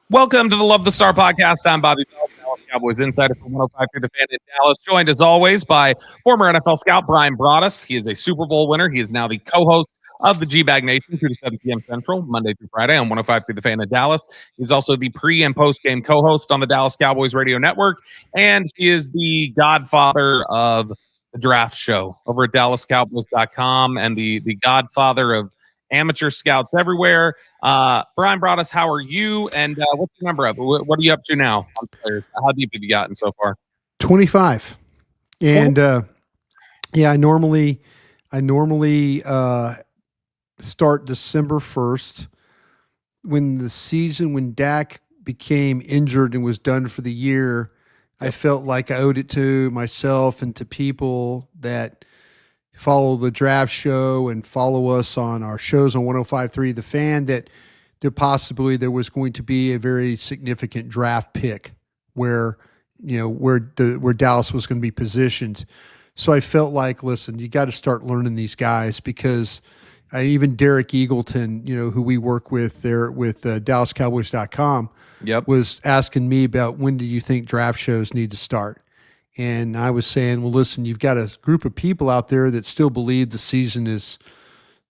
Welcome to the Love the Star podcast. I'm Bobby Bell, Dallas Cowboys insider from 105 through the fan in Dallas, joined as always by former NFL scout Brian Broaddus. He is a Super Bowl winner. He is now the co-host of the G-Bag Nation, 2 to 7 p.m. Central, Monday through Friday on 105 through the fan in Dallas. He's also the pre- and post-game co-host on the Dallas Cowboys radio network, and he is the godfather of the draft show over at DallasCowboys.com and the godfather of amateur scouts everywhere. Brian Broaddus, how are you? And what's the number of? What are you up to now on players? How deep have you gotten so far? 25. And yeah, I normally start December 1st when Dak became injured and was done for the year. I felt like I owed it to myself and to people that follow the draft show and follow us on our shows on 105.3 The Fan that possibly there was going to be a very significant draft pick where Dallas was going to be positioned. So I felt like, listen, you got to start learning these guys because even Derek Eagleton, who we work with there with DallasCowboys.com, was asking me about when do you think draft shows need to start? And I was saying, well, listen, you've got a group of people out there that still believe the season is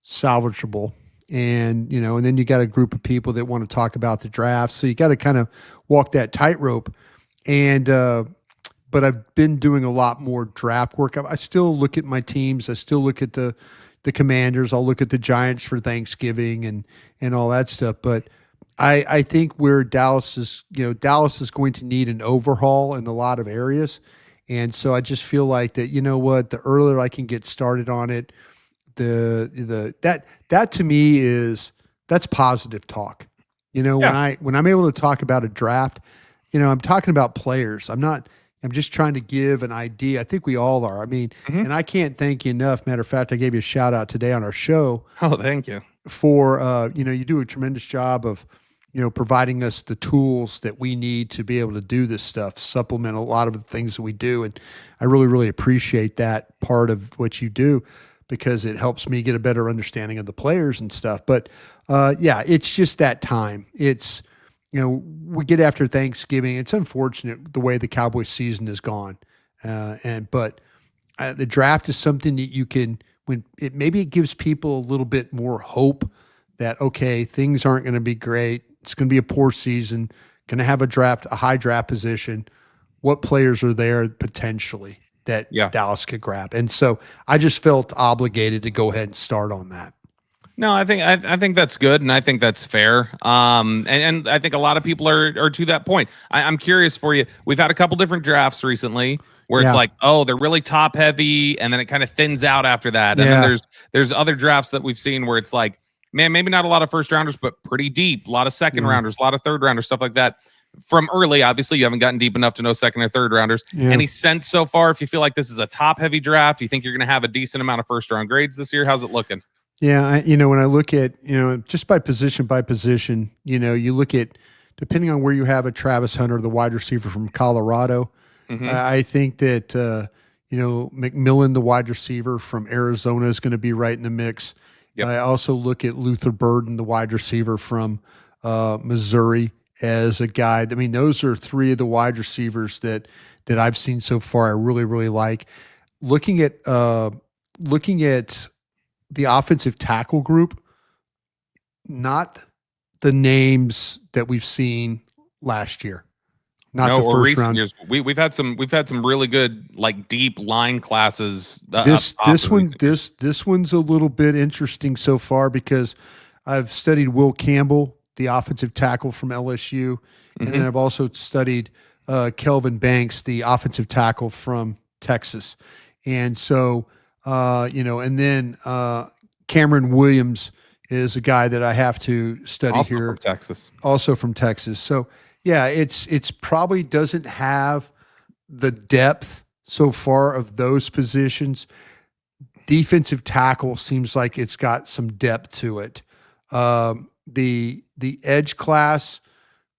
salvageable. And, and then you got a group of people that want to talk about the draft. So you got to kind of walk that tightrope. And, but I've been doing a lot more draft work. I still look at my teams. I still look at the Commanders. I'll look at the Giants for Thanksgiving and all that stuff. But I think where Dallas is going to need an overhaul in a lot of areas. And so I just feel like that, the earlier I can get started on it, that to me that's positive talk. When I'm able to talk about a draft, I'm talking about players. I'm just trying to give an idea. I think we all are. I mean, and I can't thank you enough. Matter of fact, I gave you a shout out today on our show. Oh, thank you. For, you do a tremendous job of, providing us the tools that we need to be able to do this stuff, supplement a lot of the things that we do. And I really, really appreciate that part of what you do because it helps me get a better understanding of the players and stuff. But yeah, it's just that time. It's, we get after Thanksgiving. It's unfortunate the way the Cowboys season is gone. But the draft is something that you can, maybe it gives people a little bit more hope that, okay, things aren't going to be great. It's going to be a poor season, going to have a high draft position. What players are there potentially that Dallas could grab? And so I just felt obligated to go ahead and start on that. No, I think that's good, and I think that's fair. And I think a lot of people are to that point. I'm curious for you. We've had a couple different drafts recently where it's like, oh, they're really top heavy, and then it kind of thins out after that. And then there's other drafts that we've seen where it's like, man, maybe not a lot of first rounders, but pretty deep. A lot of second rounders, a lot of third rounders, stuff like that. From early, obviously, you haven't gotten deep enough to know second or third rounders. Any sense so far if you feel like this is a top heavy draft? You think you're going to have a decent amount of first round grades this year? How's it looking? Yeah, when I look at, just by position, you look at, depending on where you have a Travis Hunter, the wide receiver from Colorado, I think that, McMillan, the wide receiver from Arizona, is going to be right in the mix. Yep. I also look at Luther Burden, the wide receiver from Missouri, as a guy. I mean, those are three of the wide receivers that I've seen so far I really, really like. Looking at the offensive tackle group, not the names that we've seen last year. Not the first round. Years. We've had some really good deep line classes. This one's a little bit interesting so far because I've studied Will Campbell, the offensive tackle from LSU, and then I've also studied Kelvin Banks, the offensive tackle from Texas, and so and then Cameron Williams is a guy that I have to study also here, also from Texas. So. Yeah, it's probably doesn't have the depth so far of those positions. Defensive tackle seems like it's got some depth to it. The edge class,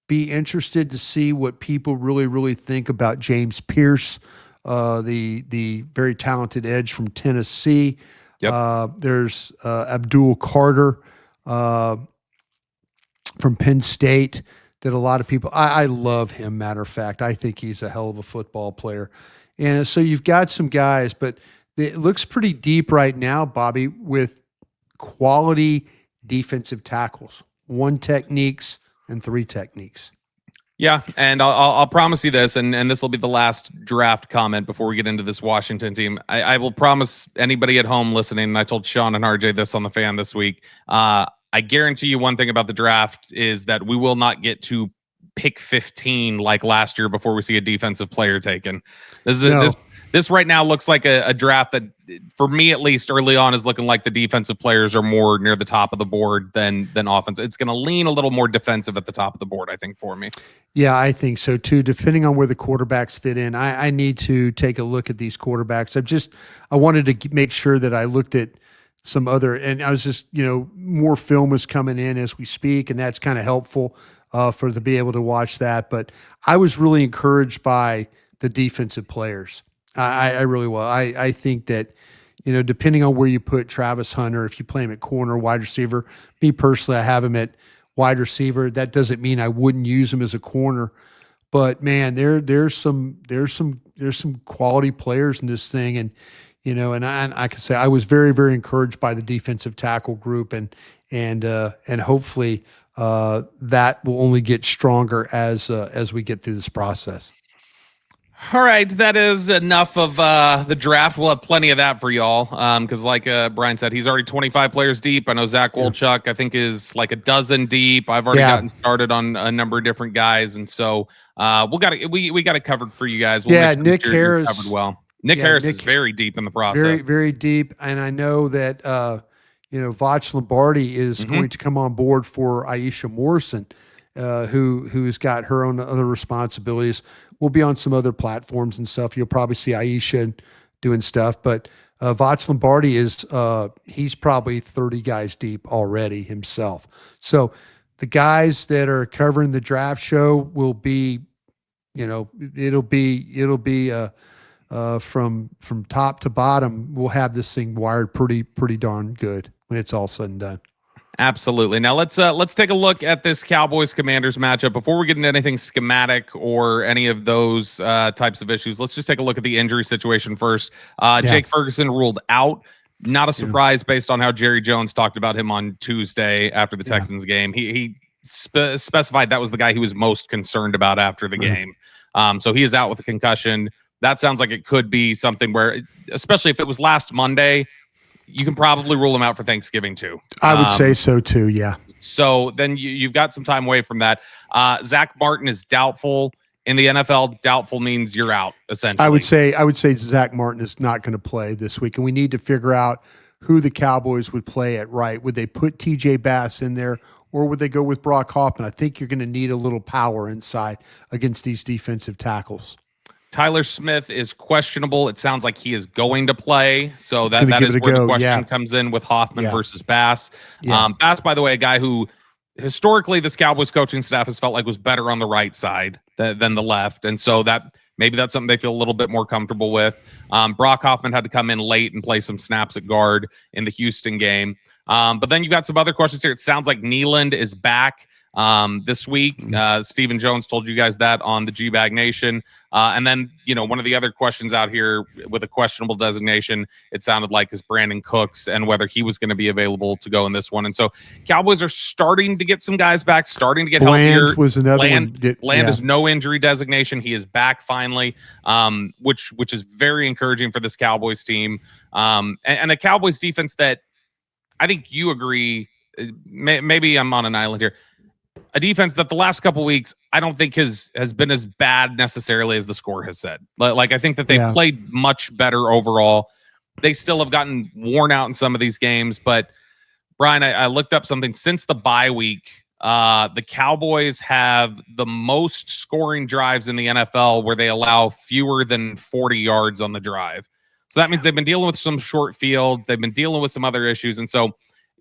be interested to see what people really, really think about James Pierce, the very talented edge from Tennessee. Yep. There's Abdul Carter from Penn State. that a lot of people. I love him. Matter of fact, I think he's a hell of a football player. And so you've got some guys, but it looks pretty deep right now, Bobby, with quality defensive tackles, 1 techniques and 3 techniques. Yeah, and I'll promise you this, and this will be the last draft comment before we get into this Washington team. I will promise anybody at home listening, and I told Sean and RJ this on the fan this week, I guarantee you one thing about the draft is that we will not get to pick 15 like last year before we see a defensive player taken. This right now looks like a draft that, for me at least, early on is looking like the defensive players are more near the top of the board than offense. It's going to lean a little more defensive at the top of the board, I think, for me. Yeah, I think so too. Depending on where the quarterbacks fit in, I need to take a look at these quarterbacks. I wanted to make sure that I looked at some other, and I was just, more film is coming in as we speak, and that's kind of helpful to be able to watch that. But I was really encouraged by the defensive players. I really will. I think that, depending on where you put Travis Hunter, if you play him at corner, wide receiver, me personally, I have him at wide receiver. That doesn't mean I wouldn't use him as a corner, but man, there's some quality players in this thing, and I can say I was very, very encouraged by the defensive tackle group, and hopefully that will only get stronger as we get through this process. All right, that is enough of the draft. We'll have plenty of that for y'all because, like Brian said, he's already 25 players deep. I know Zach Wolchuk, I think, is like a dozen deep. I've already gotten started on a number of different guys, and so we got it covered for you guys. We'll make sure Nick Harris covered well. Nick Harris is very deep in the process. Very, very deep, and I know that Vach Lombardi is going to come on board for Aisha Morrison, who's got her own other responsibilities. We'll be on some other platforms and stuff. You'll probably see Aisha doing stuff, but Vach Lombardi he's probably 30 guys deep already himself. So the guys that are covering the draft show will be, it'll be from top to bottom. We'll have this thing wired pretty darn good when it's all said and done. Absolutely. Now let's take a look at this Cowboys Commanders matchup before we get into anything schematic or any of those types of issues. Let's just take a look at the injury situation first. Jake Ferguson ruled out. Not a surprise based on how Jerry Jones talked about him on Tuesday after the Texans game. He specified that was the guy he was most concerned about after the game. So he is out with a concussion. That sounds like it could be something where, especially if it was last Monday, you can probably rule him out for Thanksgiving too. I would say so too, yeah. So then you've got some time away from that. Zach Martin is doubtful. In the NFL, doubtful means you're out, essentially. I would say Zach Martin is not going to play this week, and we need to figure out who the Cowboys would play at right. Would they put TJ Bass in there, or would they go with Brock Hoffman? I think you're going to need a little power inside against these defensive tackles. Tyler Smith is questionable. It sounds like he is going to play. So that is where the question comes in with Hoffman versus Bass. Bass, by the way, a guy who historically this Cowboys coaching staff has felt like was better on the right side than the left. And so maybe that's something they feel a little bit more comfortable with. Brock Hoffman had to come in late and play some snaps at guard in the Houston game. But then you've got some other questions here. It sounds like Nealand is back this week. Stephen Jones told you guys that on the G-Bag Nation. And then, one of the other questions out here with a questionable designation, it sounded like, is Brandon Cooks and whether he was going to be available to go in this one. And so Cowboys are starting to get some guys back, starting to get healthier. Was another Bland is no injury designation. He is back finally, which is very encouraging for this Cowboys team. And a Cowboys defense that I think you agree, maybe I'm on an island here, a defense that the last couple weeks I don't think has been as bad necessarily as the score has said. Like I think that they've played much better overall. They still have gotten worn out in some of these games, but Brian, I looked up something since the bye week. The Cowboys have the most scoring drives in the NFL where they allow fewer than 40 yards on the drive. So that means they've been dealing with some short fields. They've been dealing with some other issues. And so,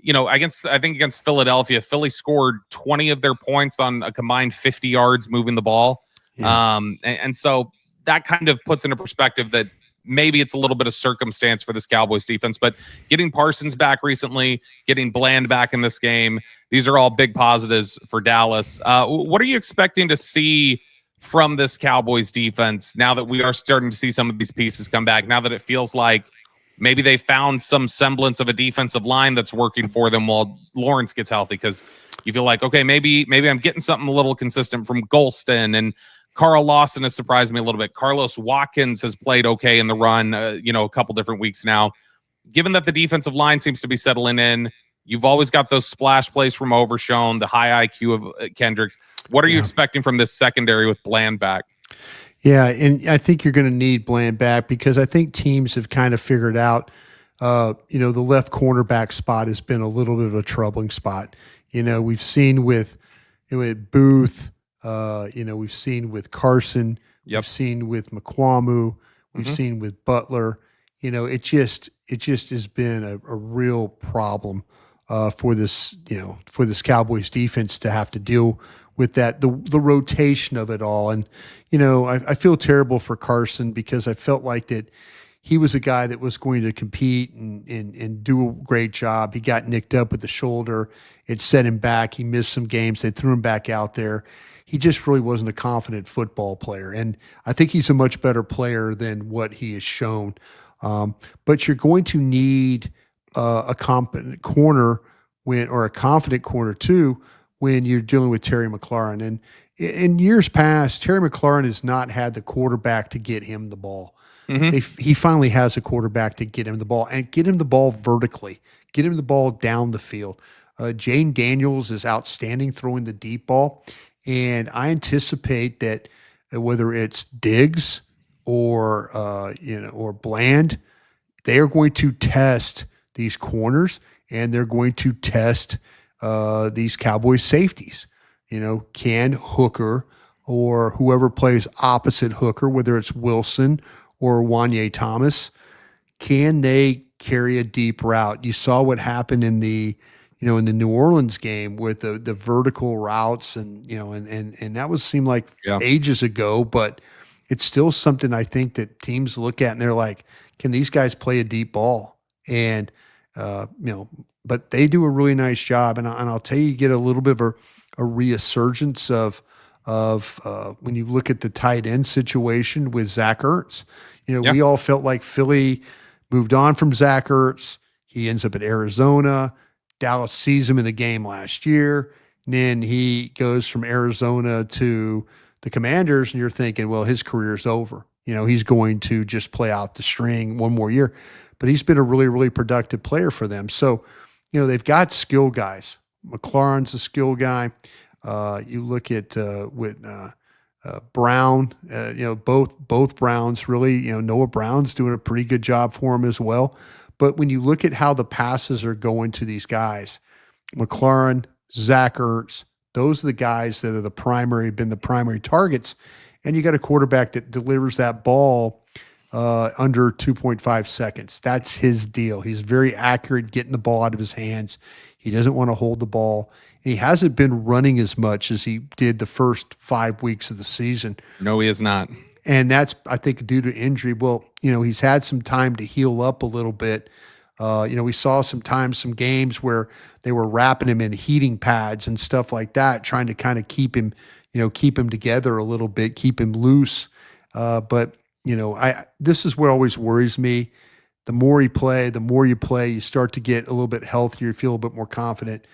against Philadelphia, Philly scored 20 of their points on a combined 50 yards moving the ball. And so that kind of puts into perspective that maybe it's a little bit of circumstance for this Cowboys defense, but getting Parsons back recently, getting Bland back in this game, these are all big positives for Dallas. What are you expecting to see from this Cowboys defense now that we are starting to see some of these pieces come back, now that it feels like maybe they found some semblance of a defensive line that's working for them while Lawrence gets healthy? Because you feel like, okay, maybe I'm getting something a little consistent from Golston, and Carl Lawson has surprised me a little bit. Carlos Watkins has played okay in the run, a couple different weeks now. Given that the defensive line seems to be settling in, you've always got those splash plays from Overshown, the high IQ of Kendricks. What are you expecting from this secondary with Bland back? Yeah, and I think you're going to need Bland back because I think teams have kind of figured out, the left cornerback spot has been a little bit of a troubling spot. We've seen with Booth, we've seen with Carson, we've seen with McQuamu, we've seen with Butler. It just has been a real problem for this Cowboys defense to have to deal with that, the rotation of it all. And, I feel terrible for Carson because I felt like that he was a guy that was going to compete and do a great job. He got nicked up with the shoulder. It set him back. He missed some games. They threw him back out there. He just really wasn't a confident football player. And I think he's a much better player than what he has shown. But you're going to need a competent corner or a confident corner too when you're dealing with Terry McLaurin. And in years past, Terry McLaurin has not had the quarterback to get him the ball. He finally has a quarterback to get him the ball and get him the ball vertically, get him the ball down the field. Jane Daniels is outstanding throwing the deep ball. And I anticipate that whether it's Diggs or Bland, they are going to test these corners and they're going to test these Cowboys safeties. Can Hooker or whoever plays opposite Hooker, whether it's Wilson or Wanye Thomas, can they carry a deep route? You saw what happened in the New Orleans game with the vertical routes and that seemed like ages ago, but it's still something I think that teams look at and they're like, can these guys play a deep ball? And, but they do a really nice job. And I'll tell you, get a little bit of a resurgence of when you look at the tight end situation with Zach Ertz. We all felt like Philly moved on from Zach Ertz. He ends up at Arizona. Dallas sees him in a game last year. And then he goes from Arizona to the Commanders, and you're thinking, well, his career's over. He's going to just play out the string one more year. But he's been a really, really productive player for them. So, they've got skill guys. McLaurin's a skill guy. You look at with Brown, both Browns really, Noah Brown's doing a pretty good job for him as well. But when you look at how the passes are going to these guys, McLaurin, Zach Ertz, those are the guys that are been the primary targets. And you got a quarterback that delivers that ball under 2.5 seconds. That's his deal. He's very accurate getting the ball out of his hands. He doesn't want to hold the ball. And he hasn't been running as much as he did the first 5 weeks of the season. No, he is not. And that's, I think, due to injury. Well, he's had some time to heal up a little bit. We saw some games where they were wrapping him in heating pads and stuff like that, trying to kind of keep him together a little bit, keep him loose. But this is what always worries me. The more you play, you start to get a little bit healthier, you feel a little bit more confident.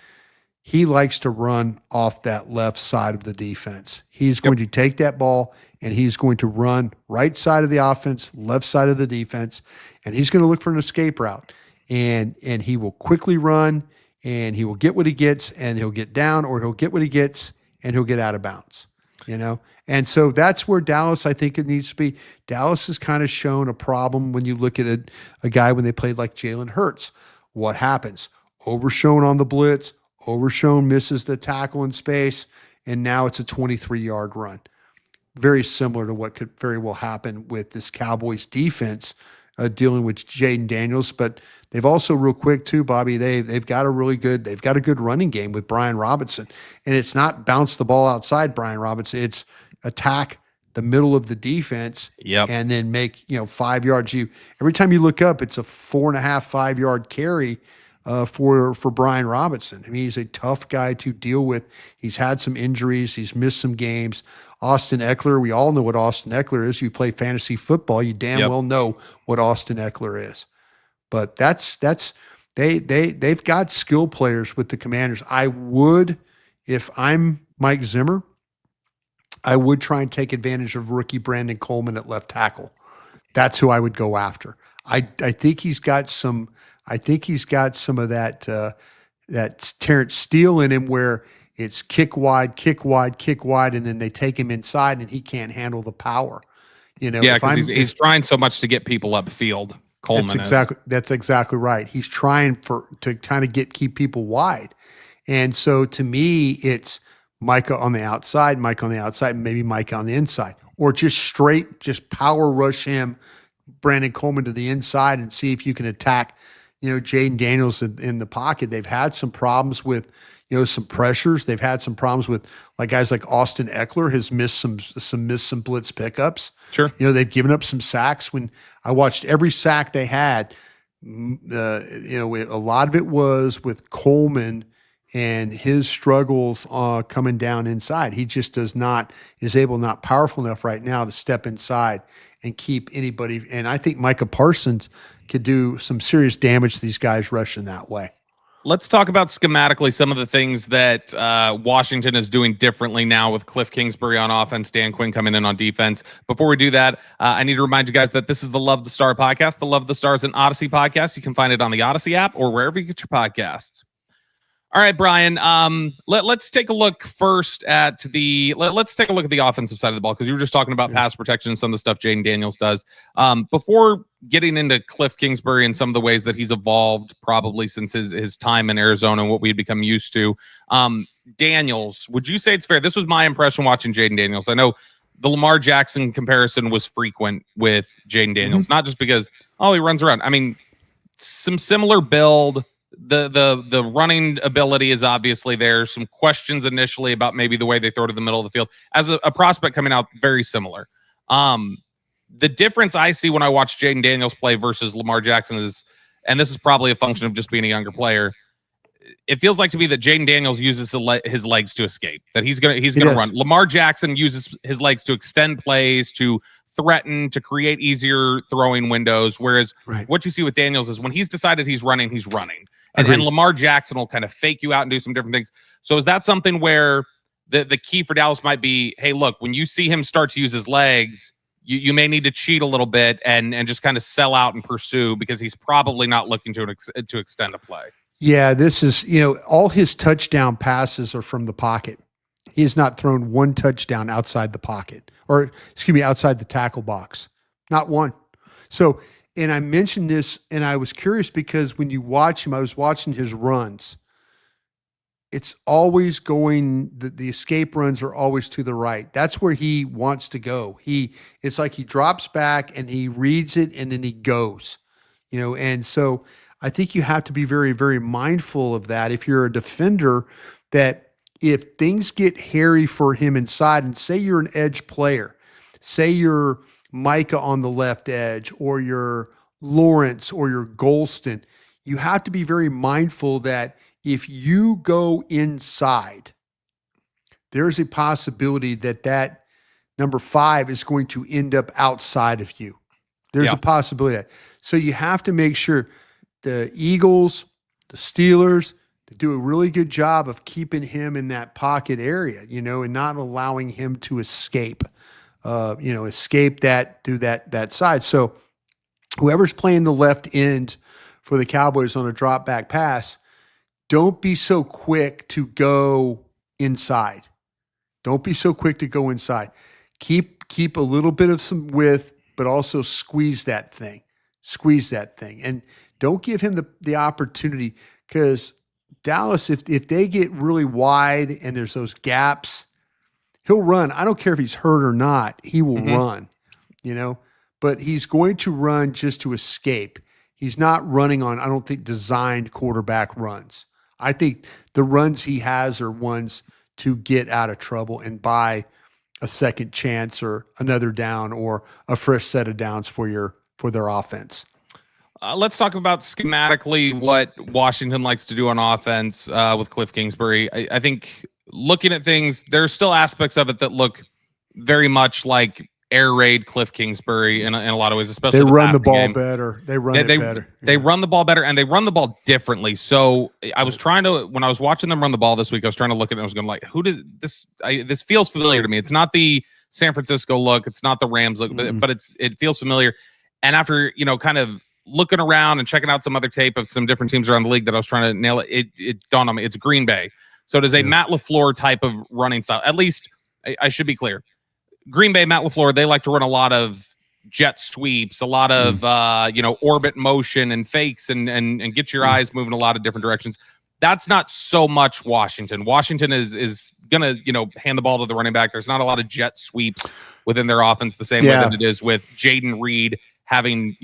He likes to run off that left side of the defense. He's going to take that ball and he's going to run right side of the offense, left side of the defense, and he's going to look for an escape route. And he will quickly run and he will get what he gets and he'll get down, or he'll get what he gets and he'll get out of bounds. And so that's where Dallas, I think it needs to be. Dallas has kind of shown a problem when you look at a guy when they played like Jalen Hurts. What happens? Overshown on the blitz. Overshown misses the tackle in space, and now it's a 23-yard run. Very similar to what could very well happen with this Cowboys defense dealing with Jaden Daniels. But they've also, real quick too, Bobby, they've got a good running game with Brian Robinson. And it's not bounce the ball outside Brian Robinson. It's attack the middle of the defense Yep. and then make, 5 yards. Every time you look up, it's a 4.5, 5 yard carry for Brian Robinson. I mean, he's a tough guy to deal with. He's had some injuries. He's missed some games. Austin Eckler, we all know what Austin Eckler is. You play fantasy football, you damn well know what Austin Eckler is. But they've got skill players with the Commanders. I would, if I'm Mike Zimmer, I would try and take advantage of rookie Brandon Coleman at left tackle. That's who I would go after. I think he's got some. I think he's got some of that Terrence Steele in him, where it's kick wide, and then they take him inside, and he can't handle the power. Yeah, because he's trying so much to get people upfield. Coleman that's exactly right. He's trying to kind of keep people wide, and so to me, it's Micah on the outside, and maybe Micah on the inside, or just power rush him, Brandon Coleman to the inside, and see if you can attack, Jaden Daniels in the pocket. They've had some problems with, some pressures. They've had some problems with guys like Austin Eckler has missed some blitz pickups. Sure. They've given up some sacks. When I watched every sack they had, a lot of it was with Coleman and his struggles coming down inside. He just not powerful enough right now to step inside and keep anybody. And I think Micah Parsons could do some serious damage to these guys rushing that way. Let's talk about schematically some of the things that Washington is doing differently now with Cliff Kingsbury on offense, Dan Quinn coming in on defense. Before we do that, I need to remind you guys that this is the Love the Star podcast. The Love the Star is an Odyssey podcast. You can find it on the Odyssey app or wherever you get your podcasts. All right, Brian. Let's take a look first at let's take a look at the offensive side of the ball, because you were just talking about pass protection and some of the stuff Jaden Daniels does. Before getting into Cliff Kingsbury and some of the ways that he's evolved probably since his time in Arizona and what we'd become used to, Daniels, would you say it's fair? This was my impression watching Jaden Daniels. I know the Lamar Jackson comparison was frequent with Jaden Daniels, not just because he runs around. I mean, some similar build. The running ability is obviously there. Some questions initially about maybe the way they throw to the middle of the field. As a prospect coming out, very similar. The difference I see when I watch Jaden Daniels play versus Lamar Jackson is, and this is probably a function of just being a younger player, it feels like to me that Jaden Daniels uses his legs to escape, that he's gonna run. Lamar Jackson uses his legs to extend plays, to threaten, to create easier throwing windows. Whereas what you see with Daniels is when he's decided he's running, he's running. And Lamar Jackson will kind of fake you out and do some different things. So is that something where the key for Dallas might be, hey, look, when you see him start to use his legs, you may need to cheat a little bit and just kind of sell out and pursue, because he's probably not looking to extend a play. Yeah, this is, all his touchdown passes are from the pocket. He has not thrown one touchdown outside the pocket, or outside the tackle box. Not one. So, and I mentioned this, and I was curious because when you watch him, I was watching his runs. It's always going, the escape runs are always to the right. That's where he wants to go. It's like he drops back and he reads it and then he goes, and so I think you have to be very, very mindful of that. If you're a defender, that if things get hairy for him inside, and say you're an edge player, say you're Micah on the left edge, or your Lawrence, or your Golston, you have to be very mindful that if you go inside, there's a possibility that number 5 is going to end up outside of you. There's a possibility of that. So you have to make sure the Eagles, the Steelers, they do a really good job of keeping him in that pocket area, and not allowing him to escape. Escape that through that side. So whoever's playing the left end for the Cowboys on a drop back pass, don't be so quick to go inside. Don't be so quick to go inside. Keep a little bit of some width, but also squeeze that thing. And don't give him the opportunity, because Dallas, if they get really wide and there's those gaps, he'll run. I don't care if he's hurt or not. He will run, but he's going to run just to escape. He's not running on, I don't think, designed quarterback runs. I think the runs he has are ones to get out of trouble and buy a second chance or another down or a fresh set of downs for their offense. Let's talk about schematically what Washington likes to do on offense with Cliff Kingsbury. I think looking at things, there's still aspects of it that look very much like air raid Cliff Kingsbury in a lot of ways, especially they run the ball game. better. They run it better. They run the ball better, and they run the ball differently. So I was trying to, when I was watching them run the ball this week, I was trying to look at it and I was going like, who does this? This feels familiar to me. It's not the San Francisco look. It's not the Rams look, but it feels familiar. And after, kind of looking around and checking out some other tape of some different teams around the league that I was trying to nail it dawned on me. It's Green Bay. So it is a Matt LaFleur type of running style. At least I should be clear. Green Bay, Matt LaFleur, they like to run a lot of jet sweeps, a lot of orbit motion and fakes and get your eyes moving a lot of different directions. That's not so much Washington. Washington is gonna hand the ball to the running back. There's not a lot of jet sweeps within their offense the same way that it is with Jaden Reed having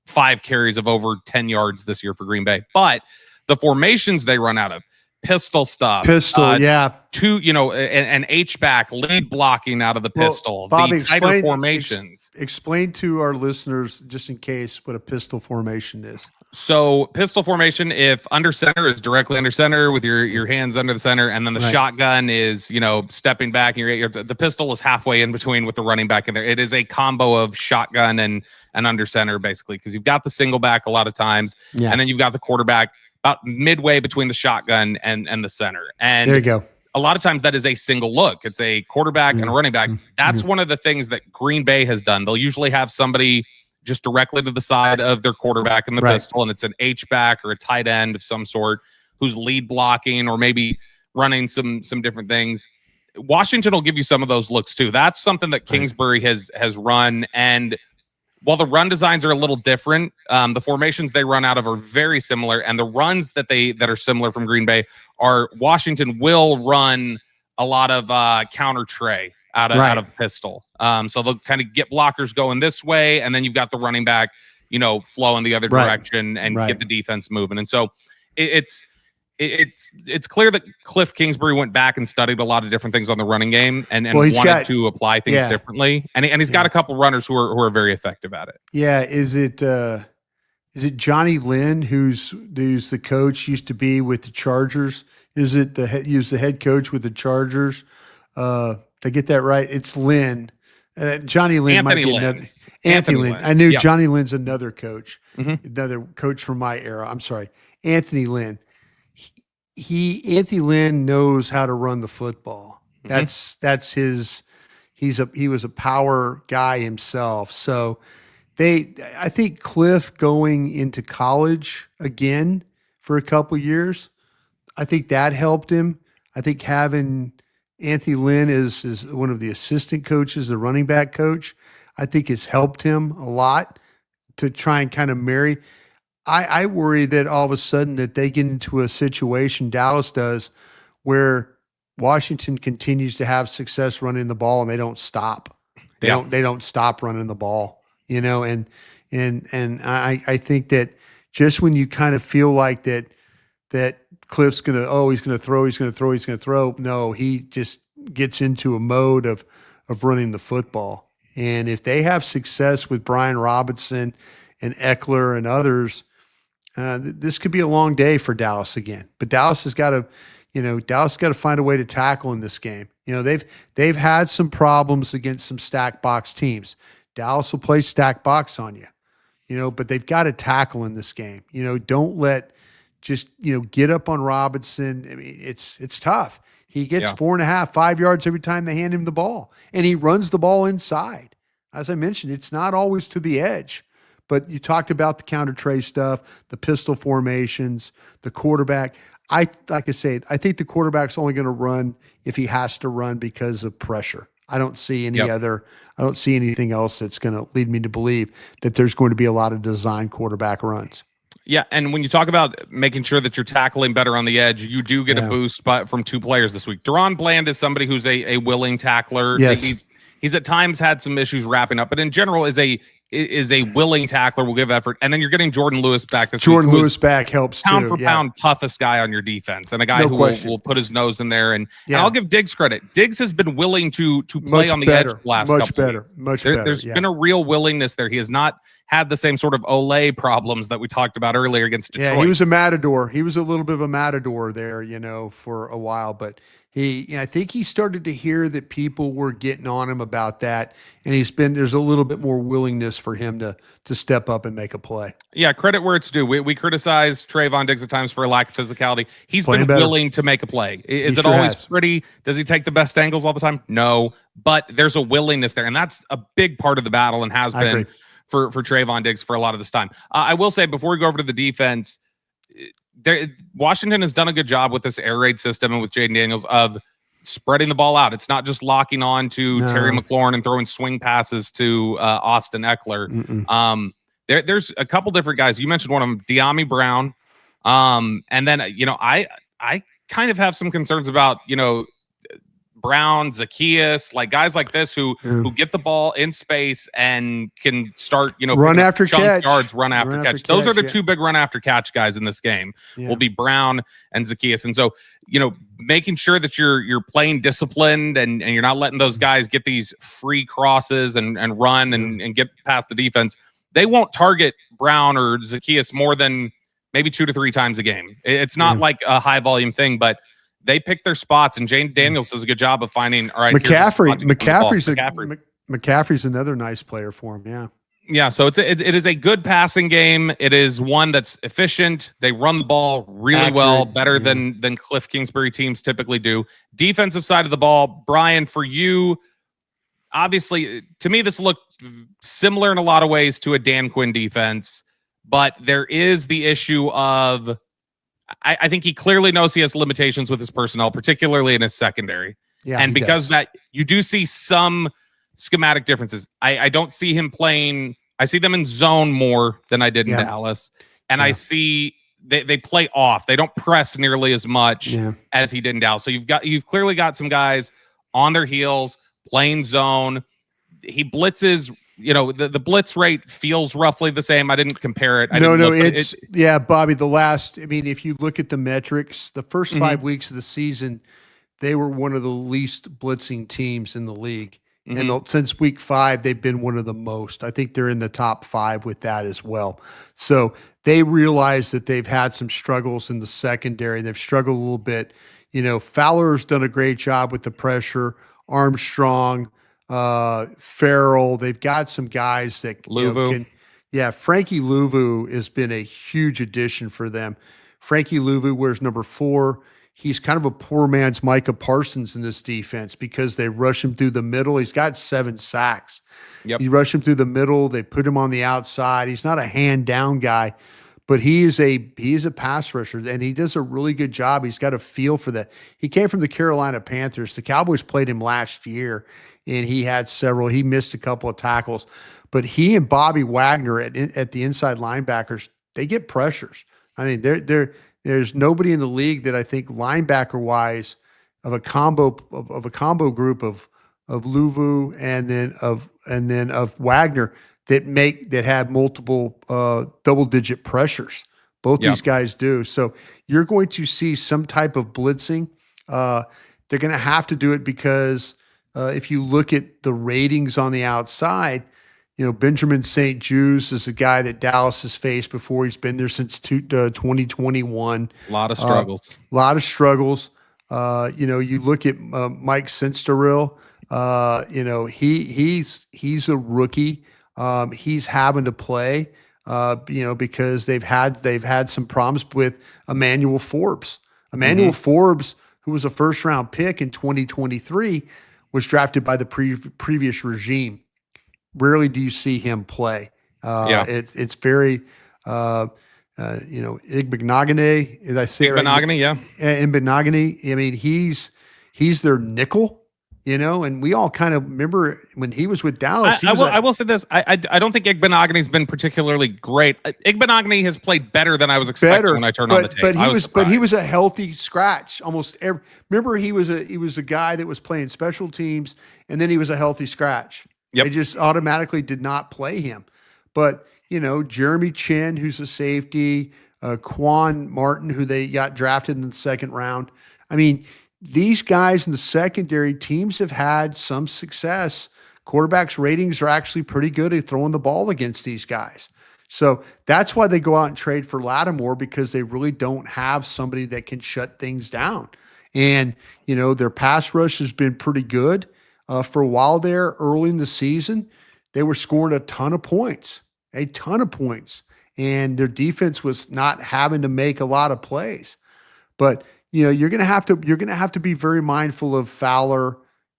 5 carries of over 10 yards this year for Green Bay. But the formations they run out of, pistol stuff, an H-back lead blocking out of the pistol, Bobby, the tighter formations. Explain to our listeners, just in case, what a pistol formation is. So pistol formation, if under center is directly under center with your hands under the center, and then the shotgun is, stepping back, and the pistol is halfway in between with the running back in there. It is a combo of shotgun and under center, basically, because you've got the single back a lot of times, and then you've got the quarterback about midway between the shotgun and the center. And there you go. A lot of times that is a single look. It's a quarterback and a running back. That's one of the things that Green Bay has done. They'll usually have somebody just directly to the side of their quarterback in the pistol, and it's an H-back or a tight end of some sort who's lead blocking or maybe running some different things. Washington will give you some of those looks too. That's something that Kingsbury has run, and while the run designs are a little different, the formations they run out of are very similar, and the runs that are similar from Green Bay are Washington will run a lot of counter tray out of pistol. So they'll kind of get blockers going this way, and then you've got the running back, flowing the other direction and get the defense moving. And so it's clear that Cliff Kingsbury went back and studied a lot of different things on the running game and wanted to apply things differently. And he's got a couple runners who are very effective at it. Yeah. Is it Johnny Lynn who's the coach, used to be with the Chargers? Is it he was the head coach with the Chargers? Did I get that right? It's Lynn. Johnny Lynn might be another. Anthony Lynn. I knew Johnny Lynn's another coach, another coach from my era. I'm sorry. Anthony Lynn. Anthony Lynn knows how to run the football. That's his. He was a power guy himself. So I think Cliff going into college again for a couple years, I think that helped him. I think having Anthony Lynn is one of the assistant coaches, the running back coach, I think has helped him a lot to try and kind of marry. I worry that all of a sudden that they get into a situation, Dallas does, where Washington continues to have success running the ball and they don't stop. They don't stop running the ball, and I think that just when you kind of feel like that Cliff's he's gonna throw. No, he just gets into a mode of running the football. And if they have success with Brian Robinson and Eckler and others, this could be a long day for Dallas again. But Dallas has got to find a way to tackle in this game. They've had some problems against some stack box teams. Dallas will play stack box on you, but they've got to tackle in this game. Don't let get up on Robinson. I mean, it's tough. He gets 4.5, 5 yards every time they hand him the ball, and he runs the ball inside. As I mentioned, it's not always to the edge. But you talked about the counter tray stuff, the pistol formations, the quarterback. I think the quarterback's only going to run if he has to run because of pressure. I don't see I don't see anything else that's going to lead me to believe that there's going to be a lot of design quarterback runs. Yeah, and when you talk about making sure that you're tackling better on the edge, you do get a boost from 2 players this week. Deron Bland is somebody who's a willing tackler. Yes. He's at times had some issues wrapping up, but in general is a is a willing tackler, will give effort, and then you're getting Jordan Lewis back. Jordan Lewis back helps pound too. for pound toughest guy on your defense, and a guy No who will put his nose in there. And I'll give Diggs credit. Diggs has been willing to play much on the better, edge the last much couple better, weeks. much better. There's been a real willingness there. He has not had the same sort of Olay problems that we talked about earlier against Detroit. Yeah, he was a matador. He was a little bit of a matador there, for a while, but I think he started to hear that people were getting on him about that, and there's a little bit more willingness for him to step up and make a play. Yeah, credit where it's due. We criticize Trayvon Diggs at times for a lack of physicality. He's been willing to make a play. Is it always pretty? Does he take the best angles all the time? No, but there's a willingness there, and that's a big part of the battle and has been for Trayvon Diggs for a lot of this time. I will say, before we go over to the defense, Washington has done a good job with this air raid system and with Jaden Daniels of spreading the ball out. It's not just locking on to Terry McLaurin and throwing swing passes to Austin Eckler. There's a couple different guys. You mentioned one of them, De'Ami Brown. And then, I kind of have some concerns about, Brown, Zacchaeus, like guys like this who get the ball in space and can start, run after catch yards, run after catch. Those are the two big run after catch guys in this game. Will be Brown and Zacchaeus. And so, making sure that you're playing disciplined and you're not letting those guys get these free crosses and run and get past the defense. They won't target Brown or Zacchaeus more than maybe 2 to 3 times a game. It's not like a high volume thing, but they pick their spots, and Jane Daniels does a good job of finding. All right, McCaffrey's another nice player for him. Yeah. Yeah, so it is a good passing game. It is one that's efficient. They run the ball really well, better than Cliff Kingsbury teams typically do. Defensive side of the ball, Brian, for you, obviously, to me, this looked similar in a lot of ways to a Dan Quinn defense, but there is the issue of I think he clearly knows he has limitations with his personnel, particularly in his secondary. Yeah, and because that you do see some schematic differences. I don't see him playing. I see them in zone more than I did in Dallas. And I see they play off. They don't press nearly as much as he did in Dallas. So you've clearly got some guys on their heels playing zone. He blitzes, the blitz rate feels roughly the same. I didn't compare it. Bobby, if you look at the metrics, the first 5 weeks of the season, they were one of the least blitzing teams in the league. And since week 5, they've been one of the most. I think they're in the top 5 with that as well. So they realize that they've had some struggles in the secondary. They've struggled a little bit. Fowler's done a great job with the pressure. Armstrong, Farrell, they've got some guys that Frankie Louvu has been a huge addition for them. Frankie Louvu wears number 4. He's kind of a poor man's Micah Parsons in this defense because they rush him through the middle. He's got 7 sacks. You rush him through the middle. They put him on the outside. He's not a hand down guy, but he is a pass rusher, and he does a really good job. He's got a feel for that. He came from the Carolina Panthers. The Cowboys played him last year, and he missed a couple of tackles. But he and Bobby Wagner at the inside linebackers, they get pressures. I mean, there's nobody in the league that I think linebacker-wise of a combo group of Louvu and then of Wagner that have multiple double-digit pressures. Both these guys do. So you're going to see some type of blitzing. They're going to have to do it because if you look at the ratings on the outside, Benjamin St. Juice is a guy that Dallas has faced before. He's been there since 2021. A lot of struggles. You look at Mike Sinsteril. He's a rookie. He's having to play, because they've had some problems with Emmanuel Forbes. Forbes, who was a first-round pick in 2023, was drafted by the previous regime. Rarely do you see him play. It's very, Igbenogany. Did I say Igbenogany? Right? Igbenogany. I mean, he's their nickel. And we all kind of remember when he was with Dallas. I will say this: I don't think Igbenogany's been particularly great. Igbenogany has played better than I was expecting when I turned on the tape. But he was a healthy scratch almost every. Remember, he was a guy that was playing special teams, and then he was a healthy scratch. They just automatically did not play him. But, Jeremy Chin, who's a safety, Quan Martin, who they got drafted in the second round. I mean, these guys in the secondary teams have had some success. Quarterbacks' ratings are actually pretty good at throwing the ball against these guys. So that's why they go out and trade for Lattimore, because they really don't have somebody that can shut things down. And, their pass rush has been pretty good. For a while there early in the season, they were scoring a ton of points. And their defense was not having to make a lot of plays. But you're going to have to be very mindful of Fowler,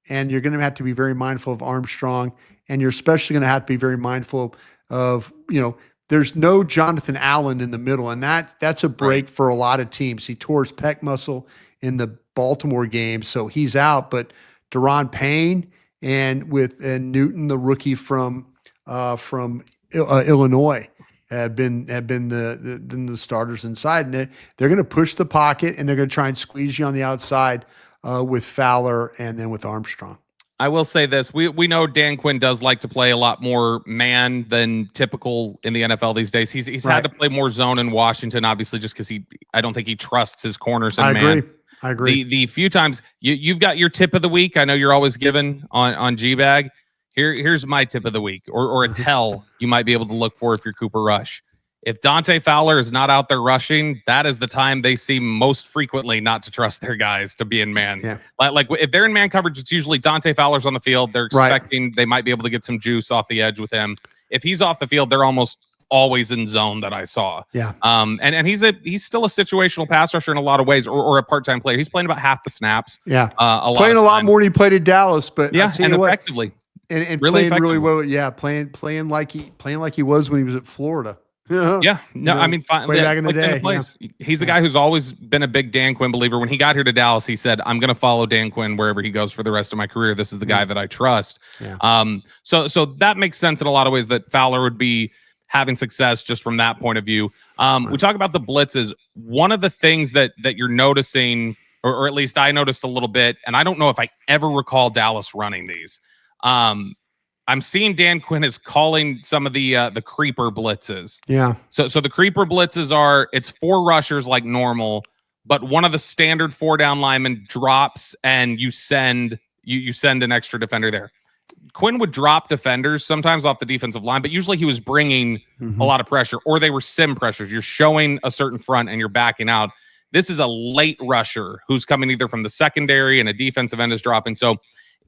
and you're going to have to be very mindful of Armstrong, and you're especially going to have to be very mindful of there's no Jonathan Allen in the middle, and that's a break for a lot of teams. He tore his pec muscle in the Baltimore game, so he's out. But Deron Payne and Newton, the rookie from Illinois, have been the starters inside, and they're going to push the pocket, and they're going to try and squeeze you on the outside with Fowler and then with Armstrong. I will say this. We know Dan Quinn does like to play a lot more man than typical in the NFL these days. He's had to play more zone in Washington, obviously, just because I don't think he trusts his corners and man. I agree. The few times you've got your tip of the week, I know you're always given on G-Bag. Here's my tip of the week, or a tell you might be able to look for if you're Cooper Rush. If Dante Fowler is not out there rushing, that is the time they seem most frequently not to trust their guys to be in man. Yeah. Like if they're in man coverage, it's usually Dante Fowler's on the field. They're expecting they might be able to get some juice off the edge with him. If he's off the field, they're almost always in zone that I saw. Yeah. And he's still a situational pass rusher in a lot of ways, or a part-time player. He's playing about half the snaps. Yeah. Playing a lot more than he played at Dallas, but yeah, and effectively. And really playing really well. Yeah, playing like he was when he was at Florida. Yeah, no, I mean, way back in the day. He's a guy who's always been a big Dan Quinn believer. When he got here to Dallas, he said, "I'm going to follow Dan Quinn wherever he goes for the rest of my career. This is the guy that I trust." Yeah. So that makes sense in a lot of ways that Fowler would be having success just from that point of view. We talk about the blitzes. One of the things that you're noticing, or at least I noticed a little bit, and I don't know if I ever recall Dallas running these. I'm seeing Dan Quinn is calling some of the creeper blitzes. Yeah. So the creeper blitzes it's 4 rushers like normal, but one of the standard 4 down linemen drops, and you send an extra defender there. Quinn would drop defenders sometimes off the defensive line, but usually he was bringing a lot of pressure, or they were sim pressures. You're showing a certain front and you're backing out. This is a late rusher who's coming either from the secondary, and a defensive end is dropping. So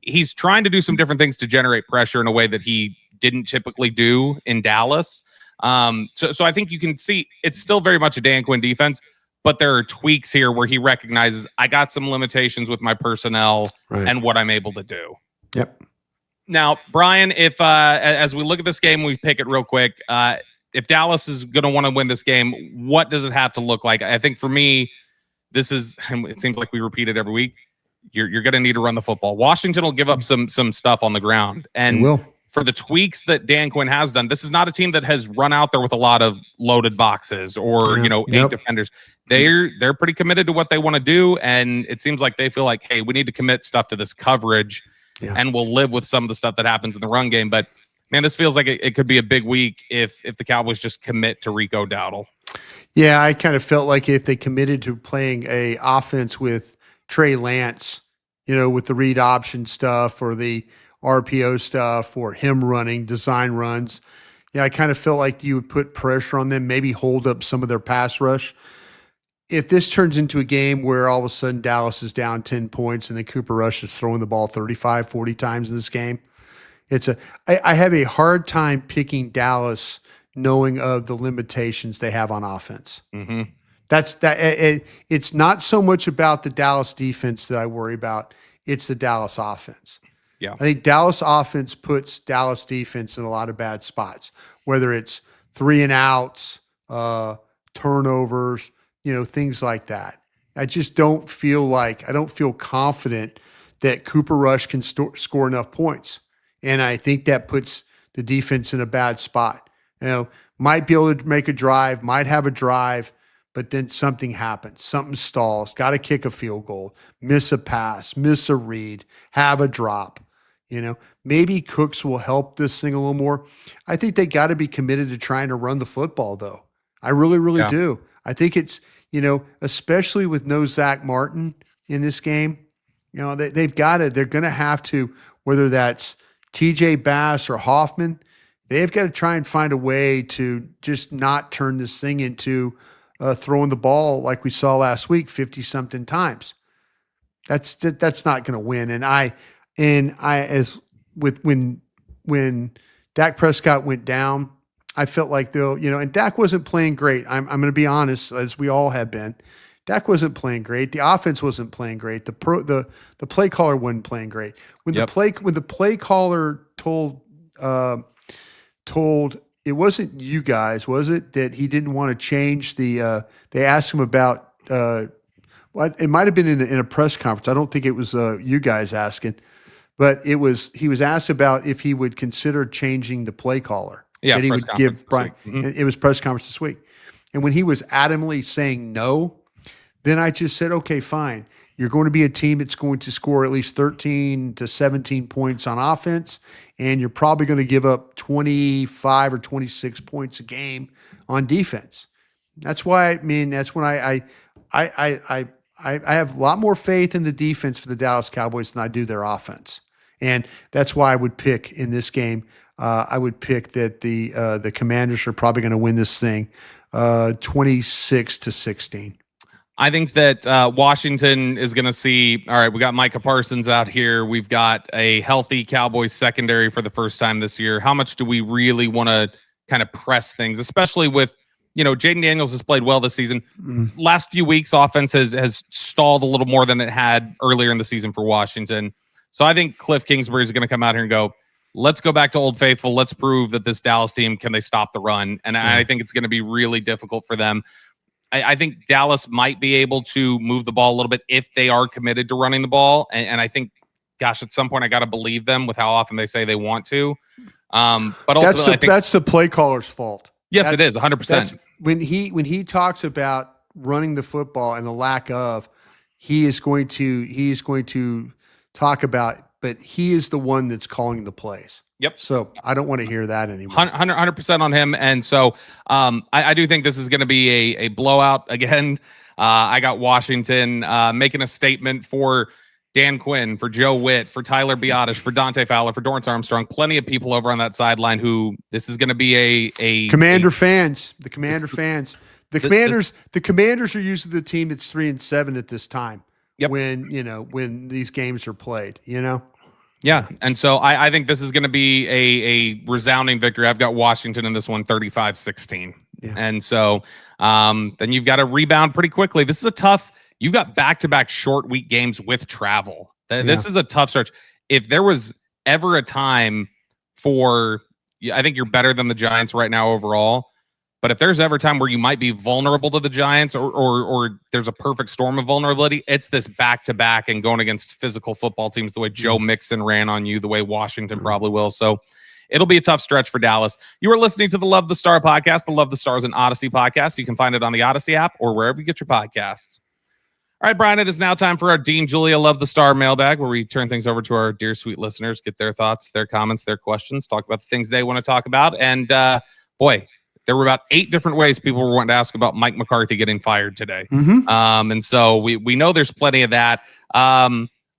he's trying to do some different things to generate pressure in a way that he didn't typically do in Dallas. So I think you can see it's still very much a Dan Quinn defense, but there are tweaks here where he recognizes I got some limitations with my personnel and what I'm able to do. Yep. Now, Brian, if as we look at this game, we pick it real quick. If Dallas is going to want to win this game, what does it have to look like? I think for me, it seems like we repeat it every week. You're going to need to run the football. Washington will give up some stuff on the ground. And for the tweaks that Dan Quinn has done, this is not a team that has run out there with a lot of loaded boxes or 8 defenders. They're pretty committed to what they want to do, and it seems like they feel like, hey, we need to commit stuff to this coverage, and we'll live with some of the stuff that happens in the run game. But man, this feels like it could be a big week if the Cowboys just commit to Rico Dowdle. Yeah, I kind of felt like if they committed to playing a offense with Trey Lance, with the read option stuff or the RPO stuff or him running design runs. Yeah, I kind of felt like you would put pressure on them, maybe hold up some of their pass rush. If this turns into a game where all of a sudden Dallas is down 10 points and then Cooper Rush is throwing the ball 35, 40 times in this game, I have a hard time picking Dallas knowing of the limitations they have on offense. Mm-hmm. It's not so much about the Dallas defense that I worry about. It's the Dallas offense. Yeah. I think Dallas offense puts Dallas defense in a lot of bad spots, whether it's 3 and outs, turnovers, things like that. I just don't feel confident that Cooper Rush can score enough points. And I think that puts the defense in a bad spot. Might be able to make a drive, might have a drive, but then something happens. Something stalls. Got to kick a field goal, miss a pass, miss a read, have a drop. Maybe Cooks will help this thing a little more. I think they got to be committed to trying to run the football, though. I really, really Yeah. do. I think it's, especially with no Zach Martin in this game, they've got to, they're going to have to, whether that's TJ Bass or Hoffman, they've got to try and find a way to just not turn this thing into throwing the ball like we saw last week, 50 something times. That's not going to win. When Dak Prescott went down, I felt like and Dak wasn't playing great. I'm going to be honest, as we all have been. Dak wasn't playing great. The offense wasn't playing great. The play caller wasn't playing great. When the play caller told it wasn't you guys, was it, that he didn't want to change the they asked him about it might have been in a press conference. I don't think it was you guys asking, but he was asked about if he would consider changing the play caller. Yeah, that he would give Brian. Mm-hmm. It was press conference this week. And when he was adamantly saying no, then I just said, okay, fine. You're going to be a team that's going to score at least 13 to 17 points on offense, and you're probably going to give up 25 or 26 points a game on defense. That's why, that's when I have a lot more faith in the defense for the Dallas Cowboys than I do their offense. And that's why I would pick in this game. I would pick that the Commanders are probably going to win this thing 26-16. I think that Washington is going to see, all right, we got Micah Parsons out here. We've got a healthy Cowboys secondary for the first time this year. How much do we really want to kind of press things, especially with, Jaden Daniels has played well this season. Last few weeks, offense has stalled a little more than it had earlier in the season for Washington. So I think Cliff Kingsbury is going to come out here and go, let's go back to Old Faithful. Let's prove that this Dallas team, can they stop the run? And I think it's going to be really difficult for them. I think Dallas might be able to move the ball a little bit if they are committed to running the ball. And I think, gosh, at some point I got to believe them with how often they say they want to. But ultimately, that's the play caller's fault. Yes, it is 100%. When he talks about running the football and the lack of, he is going to talk about, but he is the one that's calling the plays. Yep. So I don't want to hear that anymore. 100% on him. And so I do think this is going to be a blowout again. I got Washington making a statement for Dan Quinn, for Joe Witt, for Tyler Biotish, for Dante Fowler, for Dorrance Armstrong. Plenty of people over on that sideline who this is going to be a Commander fans. The Commander fans. The Commanders are usually the team that's 3-7 at this time. Yep. When these games are played. Yeah, and so I think this is going to be a resounding victory. I've got Washington in this one, 35-16. Yeah. And so then you've got to rebound pretty quickly. This is you've got back-to-back short week games with travel. This is a tough stretch. If there was ever a time I think you're better than the Giants right now overall. But if there's ever a time where you might be vulnerable to the Giants or there's a perfect storm of vulnerability, it's this back-to-back and going against physical football teams the way Joe Mixon ran on you, the way Washington probably will. So it'll be a tough stretch for Dallas. You are listening to the Love the Star podcast. The Love the Star is an Odyssey podcast. You can find it on the Odyssey app or wherever you get your podcasts. All right, Brian, it is now time for our Dean Julia Love the Star mailbag, where we turn things over to our dear, sweet listeners, get their thoughts, their comments, their questions, talk about the things they want to talk about. And boy, there were about 8 different ways people were wanting to ask about Mike McCarthy getting fired today. Mm-hmm. And so we know there's plenty of that.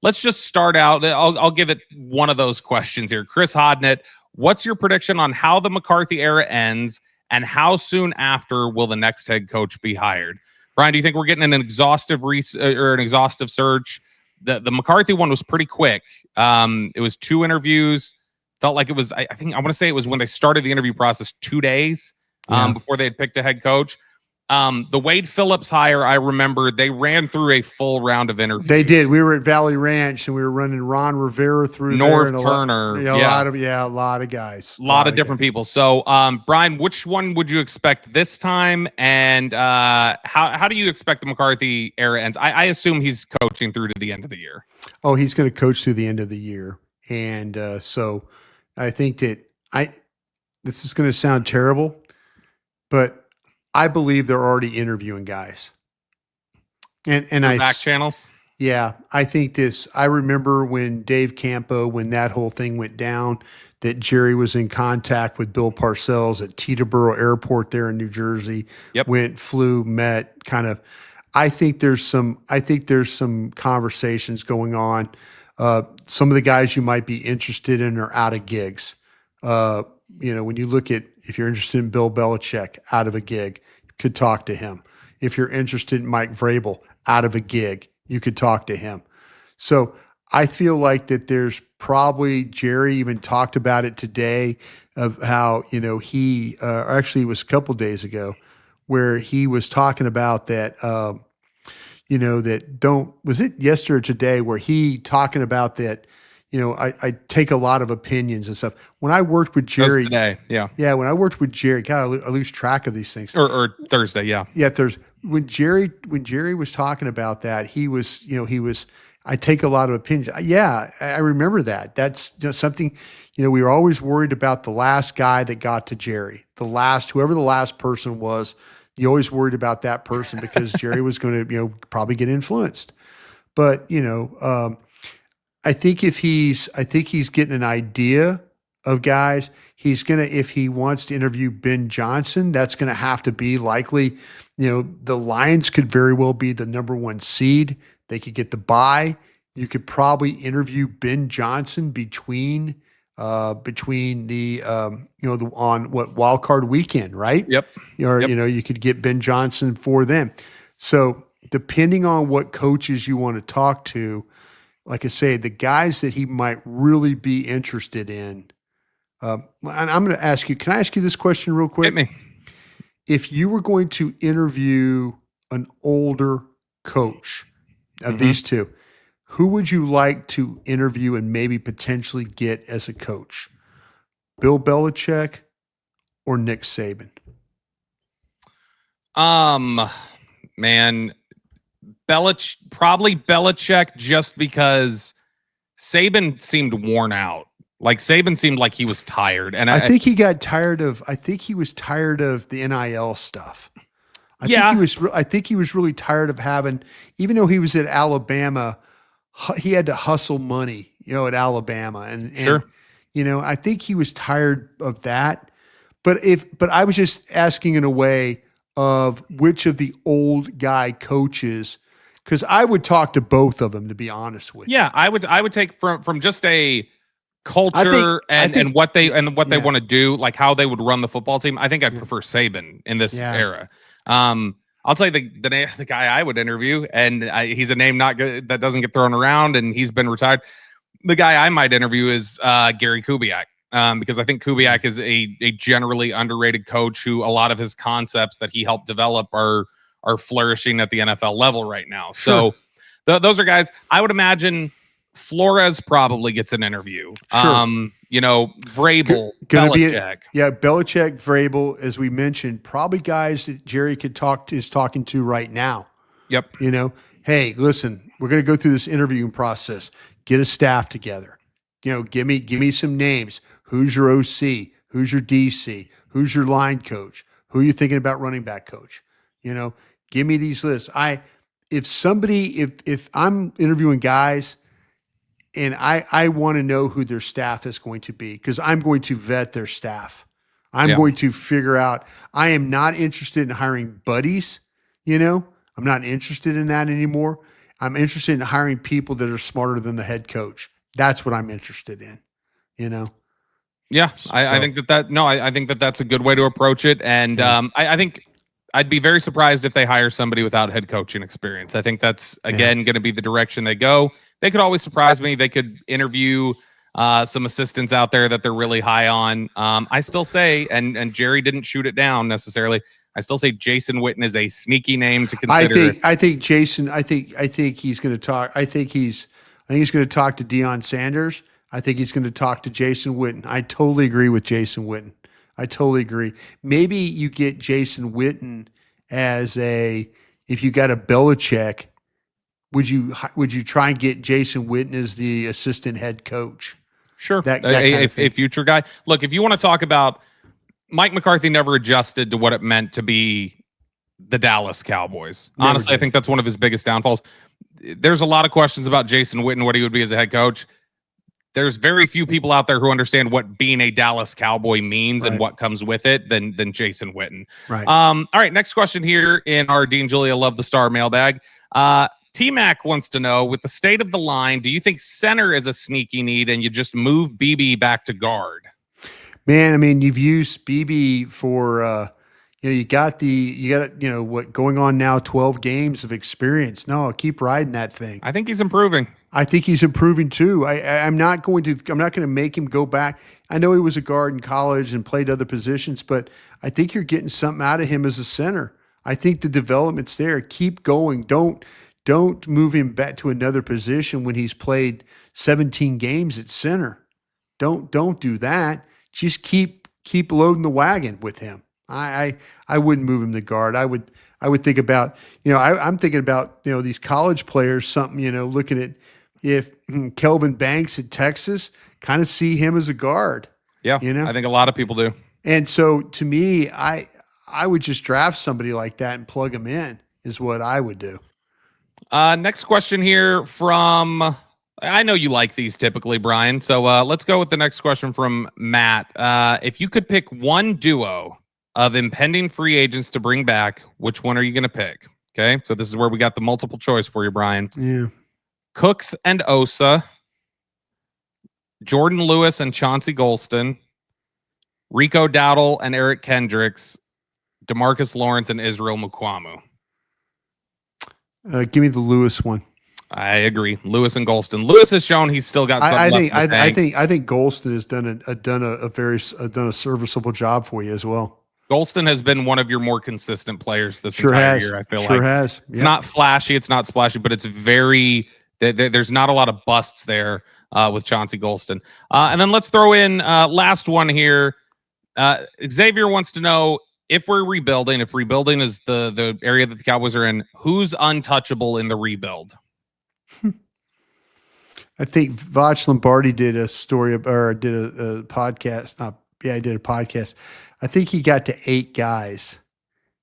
Let's just start out. I'll give it one of those questions here. Chris Hodnett, what's your prediction on how the McCarthy era ends and how soon after will the next head coach be hired? Brian, do you think we're getting an exhaustive search? The McCarthy one was pretty quick. It was 2 interviews. Felt like it was, I want to say it was when they started the interview process 2 days. Before they had picked a head coach. The Wade Phillips hire, I remember they ran through a full round of interviews. They did. We were at Valley Ranch and we were running Ron Rivera through North there. Turner. A lot of guys. A lot of different people. So, Brian, which one would you expect this time? And how do you expect the McCarthy era ends? I assume he's coaching through to the end of the year. Oh, he's going to coach through the end of the year. And so I think that this is going to sound terrible, but I believe they're already interviewing guys. And back channels. Yeah, I remember when Dave Campo, when that whole thing went down, that Jerry was in contact with Bill Parcells at Teterboro Airport there in New Jersey, Yep. flew, met, kind of. I think there's some conversations going on. Some of the guys you might be interested in are out of gigs. Uh, when you look at, if you're interested in Bill Belichick, out of a gig, could talk to him. If you're interested in Mike Vrabel, out of a gig, you could talk to him. So I feel like that there's probably, Jerry even talked about it today, of how, he, actually it was a couple days ago, where he was talking about that, that don't, was it yesterday or today, where he talking about that, I take a lot of opinions and stuff. When I worked with That was Jerry, today. Yeah. yeah, when I worked with Jerry, God, I lose track of these things. Or Thursday. Yeah. Yeah, when Jerry was talking about that, he was, I take a lot of opinions. Yeah, I remember that. That's something, we were always worried about the last guy that got to Jerry, whoever the last person was. You always worried about that person because Jerry was going to, probably get influenced. But, I think he's getting an idea of guys. If he wants to interview Ben Johnson, that's going to have to be likely, the Lions could very well be the number 1 seed. They could get the bye. You could probably interview Ben Johnson between the on what, wild card weekend, right? Yep. Or, Yep. you could get Ben Johnson for them. So depending on what coaches you want to talk to, like I say, the guys that he might really be interested in. And I'm going to ask you, can I ask you this question real quick? Hit me. If you were going to interview an older coach of these two, who would you like to interview and maybe potentially get as a coach? Bill Belichick or Nick Saban? Man, probably Belichick, just because Saban seemed worn out. Like, Saban seemed like he was tired, and I think he got tired of. I think he was tired of the NIL stuff. I think he was really tired of having, even though he was at Alabama, he had to hustle money, at Alabama, and Sure. I think he was tired of that. But I was just asking in a way of which of the old guy coaches, because I would talk to both of them, to be honest with you. Yeah, I would take from just a culture and what they want to do, like how they would run the football team. I think I prefer Saban in this era. I'll tell you the guy I would interview, and he's a name not good that doesn't get thrown around, and he's been retired. The guy I might interview is Gary Kubiak, because I think Kubiak is a generally underrated coach who a lot of his concepts that he helped develop are flourishing at the NFL level right now. Sure. So those are guys I would imagine. Flores probably gets an interview. Sure. Vrabel, Belichick. Belichick, Vrabel, as we mentioned, probably guys that Jerry is talking to right now. Yep. Hey, listen, we're going to go through this interviewing process. Get a staff together. Give me some names. Who's your OC? Who's your DC? Who's your line coach? Who are you thinking about running back coach? Give me these lists. If I'm interviewing guys, and I want to know who their staff is going to be, because I'm going to vet their staff. I'm going to figure out. I am not interested in hiring buddies. I'm not interested in that anymore. I'm interested in hiring people that are smarter than the head coach. That's what I'm interested in. Yeah, I think I think that's a good way to approach it. And I think I'd be very surprised if they hire somebody without head coaching experience. I think that's, again, going to be the direction they go. They could always surprise me. They could interview some assistants out there that they're really high on. I still say, and Jerry didn't shoot it down necessarily, I still say Jason Witten is a sneaky name to consider. I think Jason. I think he's going to talk. I think he's going to talk to Deion Sanders. I think he's going to talk to Jason Witten. I totally agree with Jason Witten. I totally agree. Maybe you get Jason Witten as if you got a Belichick, would you try and get Jason Witten as the assistant head coach? Sure. A future guy. Look, if you want to talk about, Mike McCarthy never adjusted to what it meant to be the Dallas Cowboys. Honestly, I think that's one of his biggest downfalls. there's a lot of questions about Jason Witten, what he would be as a head coach. There's very few people out there who understand what being a Dallas Cowboy means and what comes with it than Jason Witten. Right. All right, next question here in our Dean Julia Love the Star mailbag. T-Mac wants to know, with the state of the line, do you think center is a sneaky need and you just move BB back to guard? Man, I mean, you've used BB for, you got what going on now, 12 games of experience. No, keep riding that thing. I think he's improving. I think he's improving too. I'm not going to make him go back. I know he was a guard in college and played other positions, but I think you're getting something out of him as a center. I think the development's there. Keep going. Don't move him back to another position when he's played 17 games at center. Don't do that. Just keep loading the wagon with him. I wouldn't move him to guard. I would think about, I'm thinking about, these college players, something, looking at if Kelvin Banks at Texas, kind of see him as a guard. Yeah. I think a lot of people do. And so to me, I would just draft somebody like that and plug him in is what I would do. Next question here from, I know you like these typically, Brian. So let's go with the next question from Matt. If you could pick one duo of impending free agents to bring back, which one are you going to pick? Okay, so this is where we got the multiple choice for you, Brian. Yeah. Cooks and Osa, Jordan Lewis and Chauncey Golston, Rico Dowdle and Eric Kendricks, DeMarcus Lawrence and Israel Mukwamu. Give me the Lewis one. I agree. Lewis and Golston. Lewis has shown he's still got something left in the tank. I think Golston has done a serviceable job for you as well. Golston has been one of your more consistent players this entire year. I feel like has. It's not flashy, it's not splashy, but it's very. There's not a lot of busts there with Chauncey Golston. And then let's throw in last one here. Xavier wants to know, if we're rebuilding, if rebuilding is the area that the Cowboys are in, who's untouchable in the rebuild? I think Vach Lombardi did a story or did a podcast. He did a podcast. I think he got to 8 guys.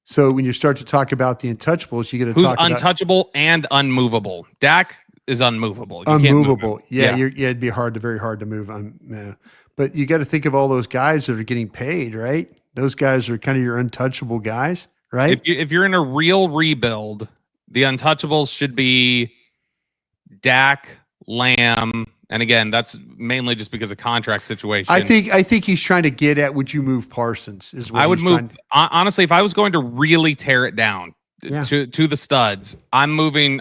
So when you start to talk about the untouchables, you got to talk about untouchable and unmovable. Dak is unmovable. You unmovable. It'd be very hard to move on. But you got to think of all those guys that are getting paid, right? Those guys are kind of your untouchable guys, right? If you're in a real rebuild, the untouchables should be Dak, Lamb, and again, that's mainly just because of contract situation. I think he's trying to get at, would you move Parsons? Is what I would move. Honestly, if I was going to really tear it down to the studs, I'm moving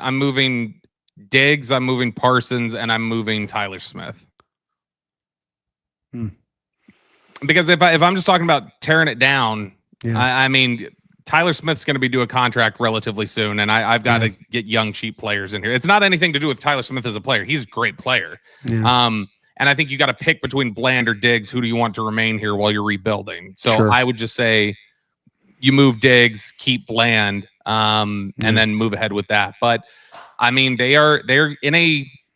Diggs, I'm moving Parsons, and I'm moving Tyler Smith. Because if I'm just talking about tearing it down, I mean, Tyler Smith's going to be due a contract relatively soon, and I've got to get young, cheap players in here. It's not anything to do with Tyler Smith as a player. He's a great player. Yeah. And I think you got to pick between Bland or Diggs. Who do you want to remain here while you're rebuilding? So I would just say you move Diggs, keep Bland, and then move ahead with that. But I mean, they're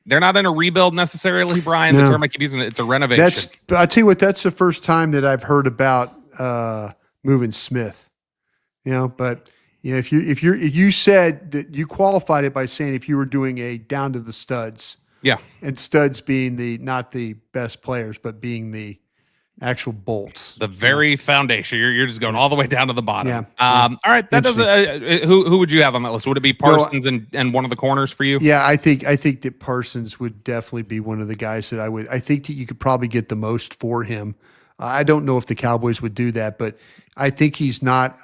not in a rebuild necessarily, Brian. The term I keep using, it's a renovation. I'll tell you what, that's the first time that I've heard about moving Smith. But if you said that you qualified it by saying if you were doing a down to the studs, and studs being not the best players, but being the actual bolts, the very foundation. You're just going all the way down to the bottom. All right, that does. Who would you have on that list? Would it be Parsons and one of the corners for you? Yeah, I think that Parsons would definitely be one of the guys that I think that you could probably get the most for him. I don't know if the Cowboys would do that, but I think he's not.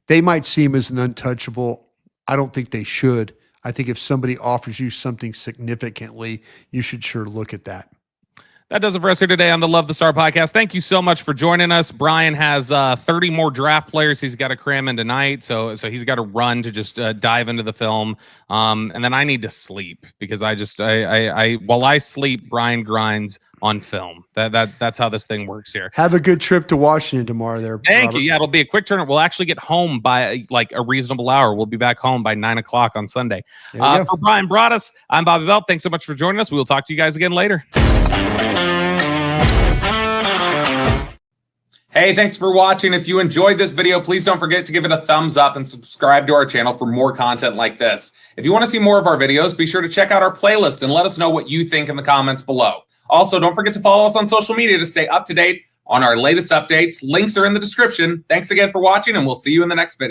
They might see him as an untouchable. I don't think they should. I think if somebody offers you something significantly, you should sure look at that. That does it for us here today on the Love the Star podcast. Thank you so much for joining us. Brian has 30 more draft players he's got to cram in tonight, so he's got to run to just dive into the film. And then I need to sleep because while I sleep, Brian grinds on film. That's how this thing works here. Have a good trip to Washington tomorrow there. Thank you. Yeah, it'll be a quick turn. We'll actually get home by like a reasonable hour. We'll be back home by 9:00 on Sunday. For Brian Broaddus, I'm Bobby Belt. Thanks so much for joining us. We will talk to you guys again later. Hey, thanks for watching. If you enjoyed this video, please don't forget to give it a thumbs up and subscribe to our channel for more content like this. If you want to see more of our videos, be sure to check out our playlist and let us know what you think in the comments below. Also, don't forget to follow us on social media to stay up to date on our latest updates. Links are in the description. Thanks again for watching, and we'll see you in the next video.